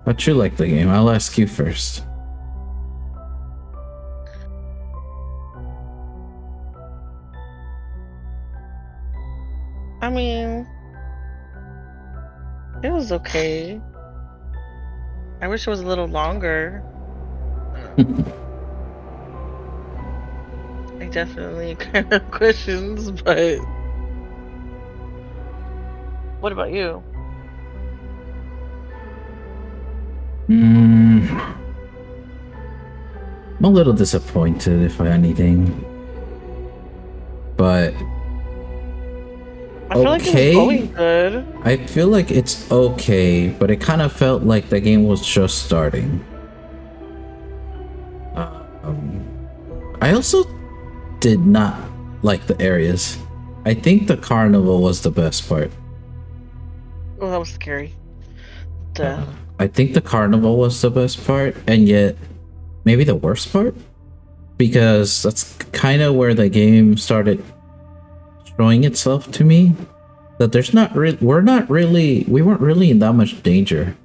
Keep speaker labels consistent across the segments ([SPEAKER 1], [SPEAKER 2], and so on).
[SPEAKER 1] But you like the game. I'll ask you first.
[SPEAKER 2] I mean, it was okay. I wish it was a little longer. I definitely kind of questions, but what about you?
[SPEAKER 1] I'm a little disappointed, if anything. But
[SPEAKER 2] I feel like it was
[SPEAKER 1] okay.
[SPEAKER 2] going good.
[SPEAKER 1] I feel like it's okay, but it kind of felt like the game was just starting. I also did not like the areas. I think the carnival was the best part.
[SPEAKER 2] Oh, that was scary. Duh.
[SPEAKER 1] I think the carnival was the best part, and yet maybe the worst part, because that's kind of where the game started showing itself to me. That there's not really, we weren't really in that much danger.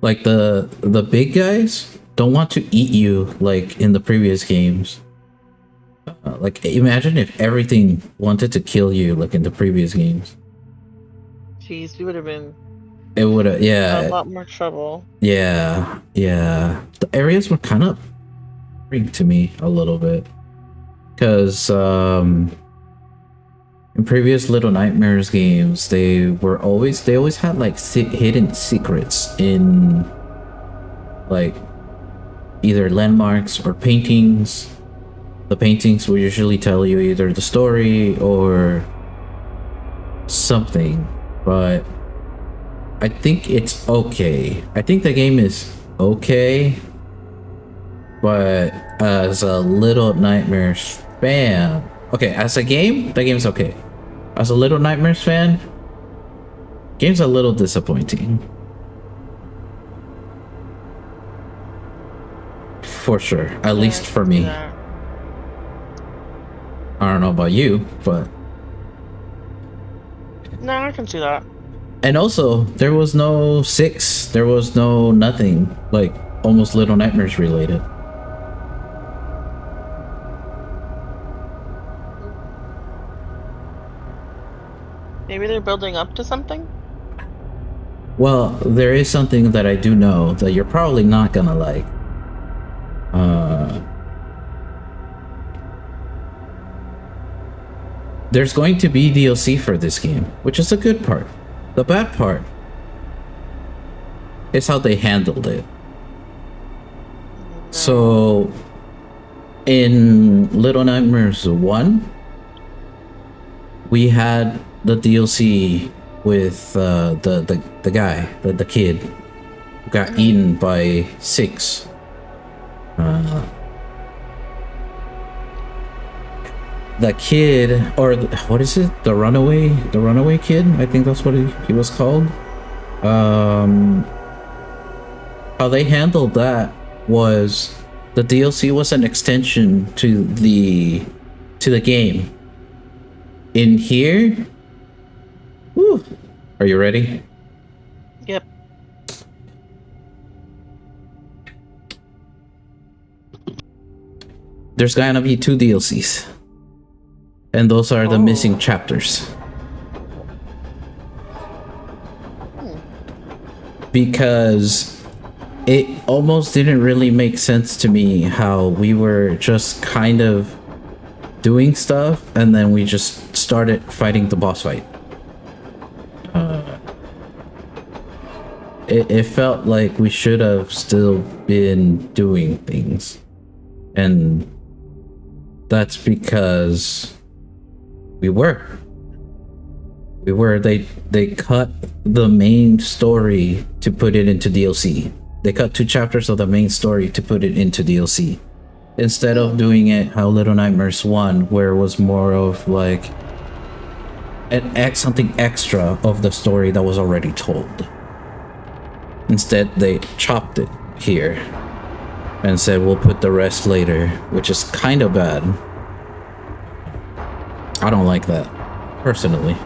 [SPEAKER 1] Like the big guys don't want to eat you like in the previous games. Like imagine if everything wanted to kill you like in the previous games.
[SPEAKER 2] Jeez, we would have been
[SPEAKER 1] It would have,
[SPEAKER 2] in a
[SPEAKER 1] yeah,
[SPEAKER 2] lot more trouble.
[SPEAKER 1] yeah, yeah. The areas were kind of boring to me a little bit, because in previous Little Nightmares games, they always had like hidden secrets in like either landmarks or paintings. The paintings will usually tell you either the story or something, but I think it's okay. I think the game is okay, but as a Little Nightmares fan, okay, as a game, the game's okay. As a Little Nightmares fan, game's a little disappointing. For sure, at least for me.
[SPEAKER 2] Yeah.
[SPEAKER 1] I don't know about you, but
[SPEAKER 2] No, I can see that.
[SPEAKER 1] and also there was no 6, there was no nothing like almost Little Nightmares related.
[SPEAKER 2] Maybe they're building up to something?
[SPEAKER 1] Well, there is something that I do know that you're probably not gonna like. There's going to be DLC for this game, which is a good part. The bad part is how they handled it. So, in Little Nightmares 1, we had the DLC with the guy, the kid, who got eaten by 6. The kid, or what is it? The runaway kid. I think that's what he was called. How they handled that was the DLC was an extension to the game. In here, whew, are you ready?
[SPEAKER 2] Yep.
[SPEAKER 1] There's gonna be 2 DLCs. And those are the missing chapters. Because it almost didn't really make sense to me how we were just kind of doing stuff and then we just started fighting the boss fight. It felt like we should have still been doing things. And that's because we were. They cut the main story to put it into DLC. They cut 2 chapters of the main story to put it into DLC. Instead of doing it how Little Nightmares 1, where it was more of like something extra of the story that was already told. Instead, they chopped it here and said we'll put the rest later, which is kind of bad. I don't like that, personally.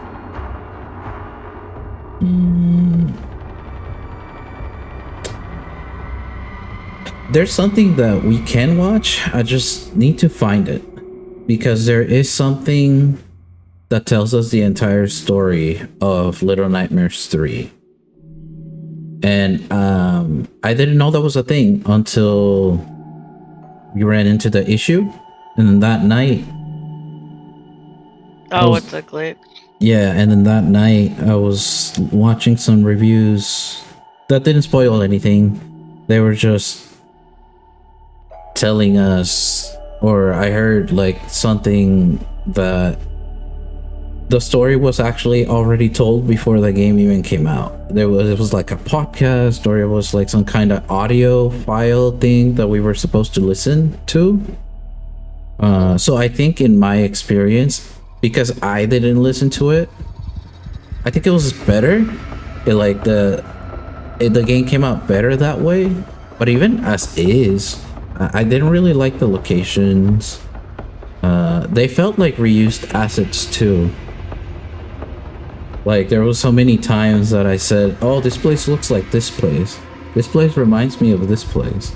[SPEAKER 1] there's something that we can watch. I just need to find it because there is something that tells us the entire story of Little Nightmares 3. And I didn't know that was a thing until we ran into the issue. And then that night,
[SPEAKER 2] Oh, it's a glitch.
[SPEAKER 1] yeah, and then that night I was watching some reviews that didn't spoil anything. They were just telling us, or I heard like something that the story was actually already told before the game even came out. It was like a podcast, or it was like some kind of audio file thing that we were supposed to listen to. So I think in my experience, because I didn't listen to it, I think it was better. The game came out better that way. But even as is, I didn't really like the locations. They felt like reused assets too. Like there was so many times that I said, "Oh, this place looks like this place. This place reminds me of this place."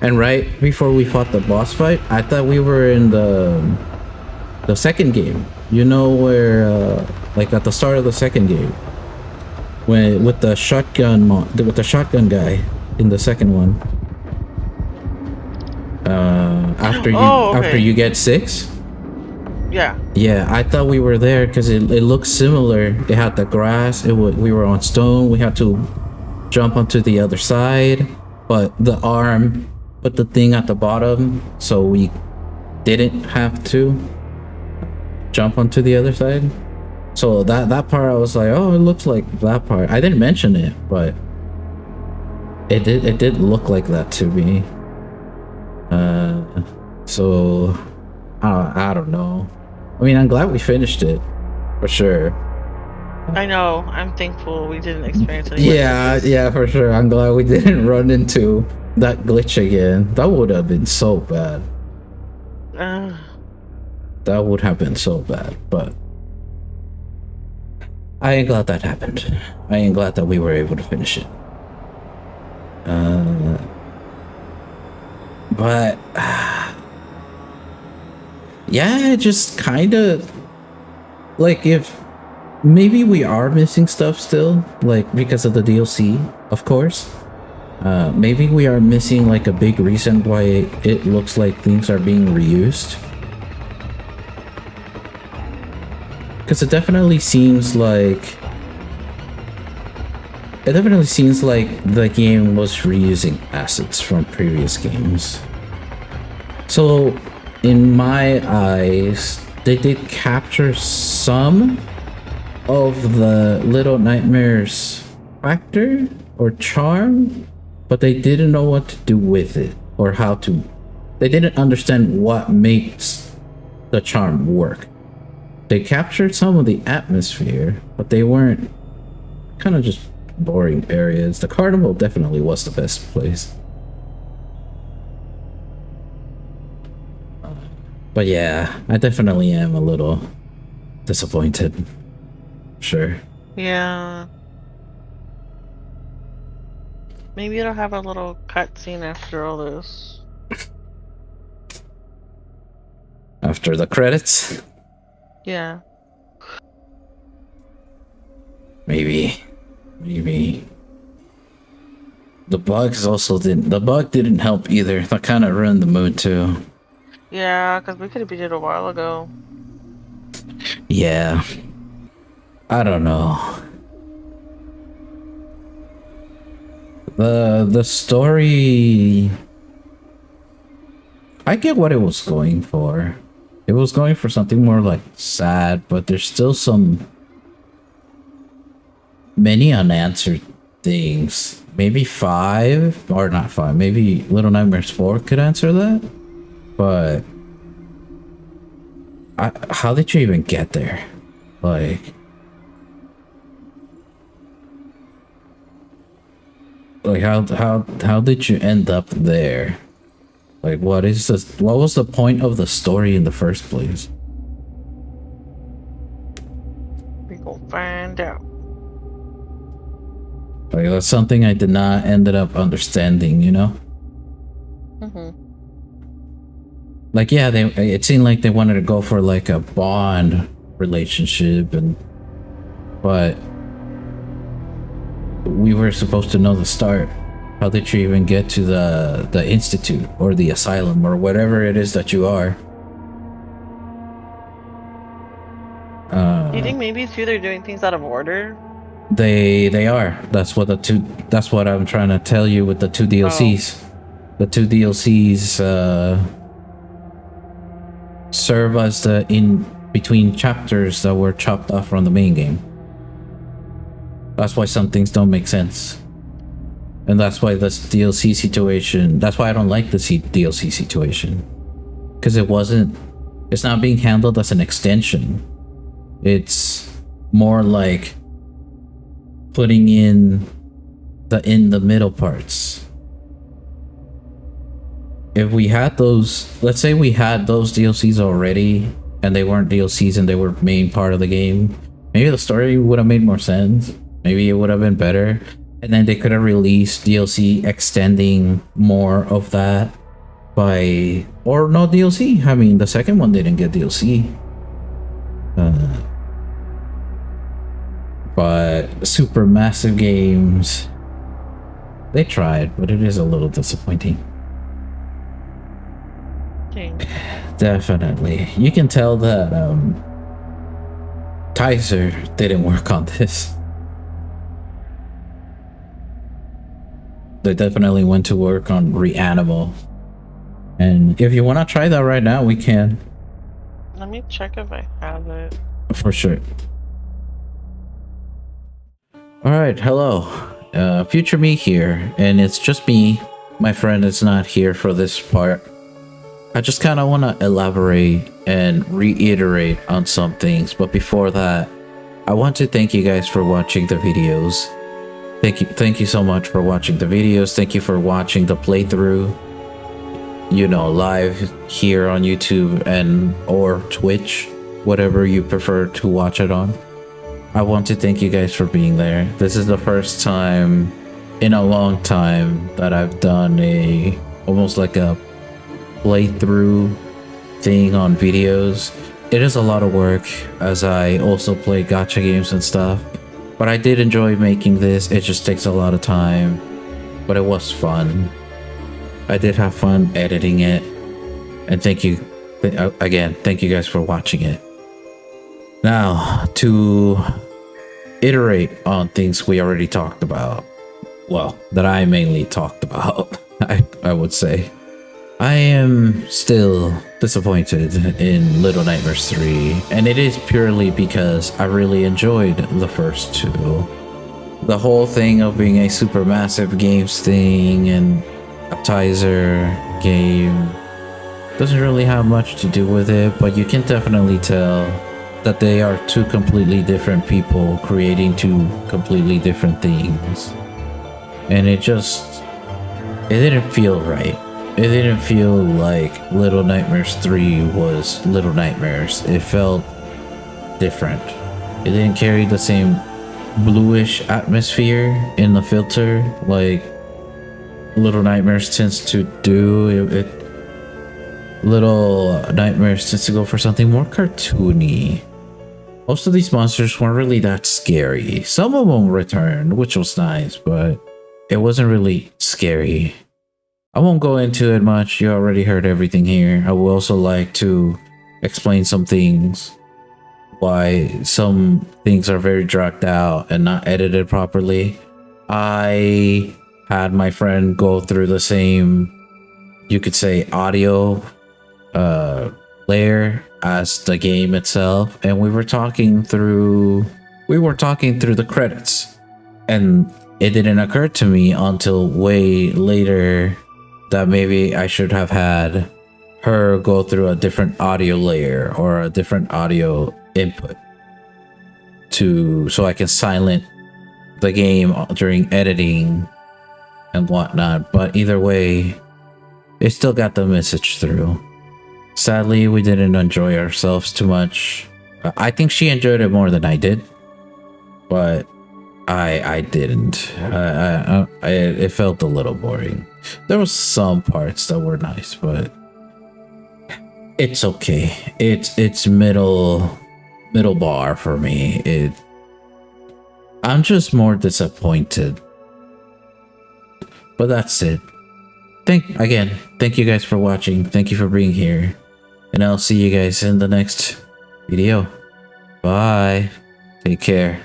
[SPEAKER 1] And right before we fought the boss fight, I thought we were in the second game. You know where, like at the start of the second game, when with the shotgun guy in the second one. After you get 6.
[SPEAKER 2] Yeah.
[SPEAKER 1] Yeah, I thought we were there because it looked similar. It had the grass. We were on stone. We had to jump onto the other side, but the arm put the thing at the bottom, so we didn't have to jump onto the other side. So that part, I was like, oh, it looks like that part. I didn't mention it, but it did look like that to me. So I don't know. I mean, I'm glad we finished it, for sure.
[SPEAKER 2] I know. I'm thankful we didn't experience it.
[SPEAKER 1] Yeah, for sure. I'm glad we didn't run into that glitch again. That would have been so bad. That would have been so bad, but I am glad that happened. I am glad that we were able to finish it. But yeah, just kind of like, if maybe we are missing stuff still, like because of the DLC, of course. Maybe we are missing like a big reason why it looks like things are being reused. Because it definitely seems like the game was reusing assets from previous games. So in my eyes, they did capture some of the Little Nightmares factor or charm, but they didn't know what to do with it, or how to. They didn't understand what makes the charm work. They captured some of the atmosphere, but they weren't, kind of just boring areas. The carnival definitely was the best place. But yeah, I definitely am a little disappointed. Sure.
[SPEAKER 2] Yeah. Maybe it'll have a little cutscene after all this.
[SPEAKER 1] After the credits?
[SPEAKER 2] Yeah.
[SPEAKER 1] Maybe. The bug didn't help either. That kind of ruined the mood too.
[SPEAKER 2] Yeah, because we could have beat it a while ago.
[SPEAKER 1] Yeah. I don't know. The story, I get what it was going for. It was going for something more like sad, but there's still many unanswered things. Maybe 5, or not 5, maybe Little Nightmares 4 could answer that. But how did you even get there? Like how did you end up there? Like what was the point of the story in the first place?
[SPEAKER 2] We gonna find out.
[SPEAKER 1] Like that's something I did not ended up understanding, you know?
[SPEAKER 2] Mm-hmm.
[SPEAKER 1] Like, yeah, it seemed like they wanted to go for like a bond relationship, but we were supposed to know the start. How did you even get to the institute or the asylum or whatever it is that you are?
[SPEAKER 2] Do you think maybe it's they're doing things out of order?
[SPEAKER 1] They are. That's what the two. That's what I'm trying to tell you with the two DLCs. The two DLCs serve as the in between chapters that were chopped off from the main game. That's why some things don't make sense. And that's why this DLC situation, that's why I don't like the DLC situation. Because it's not being handled as an extension. It's more like putting in the middle parts. If we had those, let's say we had those DLCs already, and they weren't DLCs and they were main part of the game, maybe the story would have made more sense. Maybe it would have been better. And then they could have released DLC extending more of that or no DLC. I mean, the second one didn't get DLC. But super massive games, they tried, but it is a little disappointing.
[SPEAKER 2] Okay.
[SPEAKER 1] Definitely. You can tell that Kaiser didn't work on this. They definitely went to work on Reanimal. And if you want to try that right now, we can.
[SPEAKER 2] Let me check if I have it.
[SPEAKER 1] For sure. Alright, hello. Future me here, and it's just me. My friend is not here for this part. I just kind of want to elaborate and reiterate on some things, but before that, I want to thank you guys for watching the videos. Thank you so much for watching the videos. Thank you for watching the playthrough, you know, live here on YouTube and or Twitch, whatever you prefer to watch it on. I want to thank you guys for being there. This is the first time in a long time that I've done almost like a playthrough thing on videos. It is a lot of work as I also play gacha games and stuff, but I did enjoy making this. It just takes a lot of time, but it was fun. I did have fun editing it, and thank you again. Thank you guys for watching it. Now to iterate on things we already talked about, well, that I mainly talked about. I would say I am still disappointed in Little Nightmares 3, and it is purely because I really enjoyed the first two. The whole thing of being a supermassive games thing and appetizer game doesn't really have much to do with it, but you can definitely tell that they are two completely different people creating two completely different things. And it didn't feel right. It didn't feel like Little Nightmares 3 was Little Nightmares. It felt different. It didn't carry the same bluish atmosphere in the filter like Little Nightmares tends to do. Little Nightmares tends to go for something more cartoony. Most of these monsters weren't really that scary. Some of them returned, which was nice, but it wasn't really scary. I won't go into it much. You already heard everything here. I would also like to explain some things. Why some things are very dragged out and not edited properly. I had my friend go through the same, you could say, audio layer as the game itself, and we were talking through the credits, and it didn't occur to me until way later that maybe I should have had her go through a different audio layer or a different audio input so I can silent the game during editing and whatnot. But either way, it still got the message through. Sadly, we didn't enjoy ourselves too much. I think she enjoyed it more than I did, but I didn't. It felt a little boring. There was some parts that were nice, but it's okay. It's middle bar for me. I'm just more disappointed. But that's it. Thank you guys for watching. Thank you for being here. And I'll see you guys in the next video. Bye. Take care.